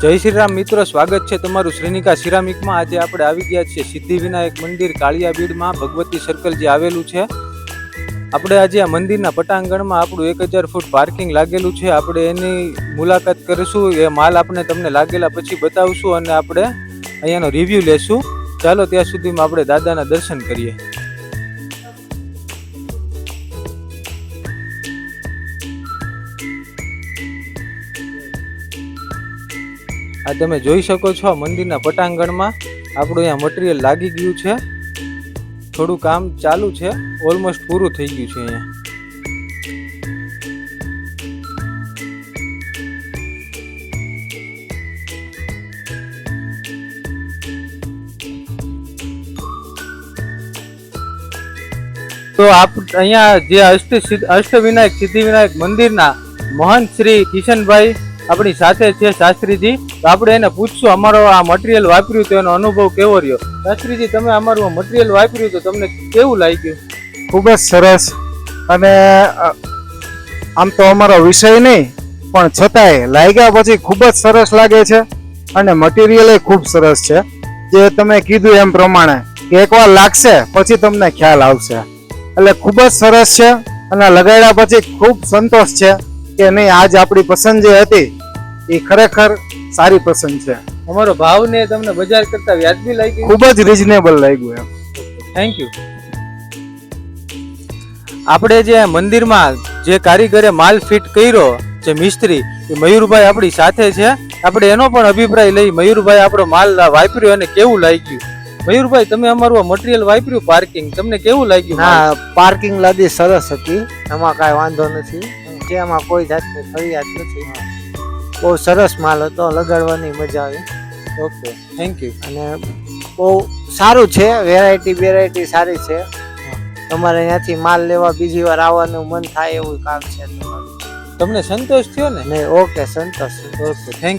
જય શ્રી રામ મિત્રો, સ્વાગત છે તમારું શ્રીનિકા સિરામિકમાં। આજે આપણે આવી ગયા છીએ સિદ્ધિવિનાયક મંદિર કાળિયાબીડમાં, ભગવતી સર્કલ જે આવેલું છે। આપણે આજે આ મંદિરના પટાંગણમાં આપણું 1000 ફૂટ પાર્કિંગ લાગેલું છે। આપણે એની મુલાકાત કરીશું, એ માલ આપણે તમને લાગેલા પછી બતાવશું અને આપણે અહીંયાનો રિવ્યૂ લેશું। ચાલો ત્યાં સુધીમાં આપણે દાદાના દર્શન કરીએ। આ તમે જોઈ શકો છો, મંદિરના પટાંગણમાં આપણું અહીંયા મટીરિયલ લાગી ગયું છે। થોડું કામ ચાલુ છે, ઓલમોસ્ટ પૂરું થઈ ગયું છે અહીંયા। તો અહીંયા જે અષ્ટવિનાયક સિદ્ધિવિનાયક મંદિરના મહંત શ્રી કિશનભાઈ આપણી સાથે છે, શાસ્ત્રીજી। તો આપણે એને પૂછશું અમારો આ મટીરિયલ વાપર્યું તો એનો અનુભવ કેવો રહ્યો। શાસ્ત્રીજી, તમે અમારું આ મટીરિયલ વાપર્યું તો તમને કેવું લાગ્યું? ખૂબ જ સરસ। અને આમ તો અમારો વિષય નહીં, પણ છતાંય લાગ્યા પછી ખૂબ જ સરસ લાગે છે અને મટીરિયલ ખૂબ સરસ છે। જે તમે કીધું એમ પ્રમાણે કે એકવાર લાગશે પછી તમને ખ્યાલ આવશે, એટલે ખૂબ જ સરસ છે। અને લગાડ્યા પછી ખૂબ સંતોષ છે કે નહીં, આજ આપણી પસંદ જે હતી એ ખરેખર સારી પસંદ છે। અમારો ભાવ ને તમને બજાર કરતા વ્યાજબી લાગ્યું? ખૂબ જ રિઝનેબલ લાગ્યું એમ। Thank you. આપણે જે મંદિરમાં જે કારીગરે માલ ફિટ કર્યો જે મિસ્ત્રી, એ મયુરભાઈ આપણી સાથે છે। આપણે એનો પણ અભિપ્રાય લઈ। મયુરભાઈ આપણો માલ વાપર્યો અને કેવું લાગ્યું? મયુરભાઈ, તમે અમારું મટીરિયલ વાપર્યું પાર્કિંગ, તમને કેવું લાગ્યું? ના, પાર્કિંગ લાદી સરસ હતી, એમાં કાંઈ વાંધો નથી, જેમાં કોઈ જાતની ફરિયાદ નથી। બહુ સરસ માલ હતો, લગાડવાની મજા આવી। Okay, thank you. અને બહુ સારું છે, વેરાયટી સારી છે। તમારે અહીંયાથી માલ લેવા બીજી વાર આવવાનું મન થાય એવું કામ છે તમારું। તમને સંતોષ થયો ને? નહીં, okay, Santosh. Okay, thank you.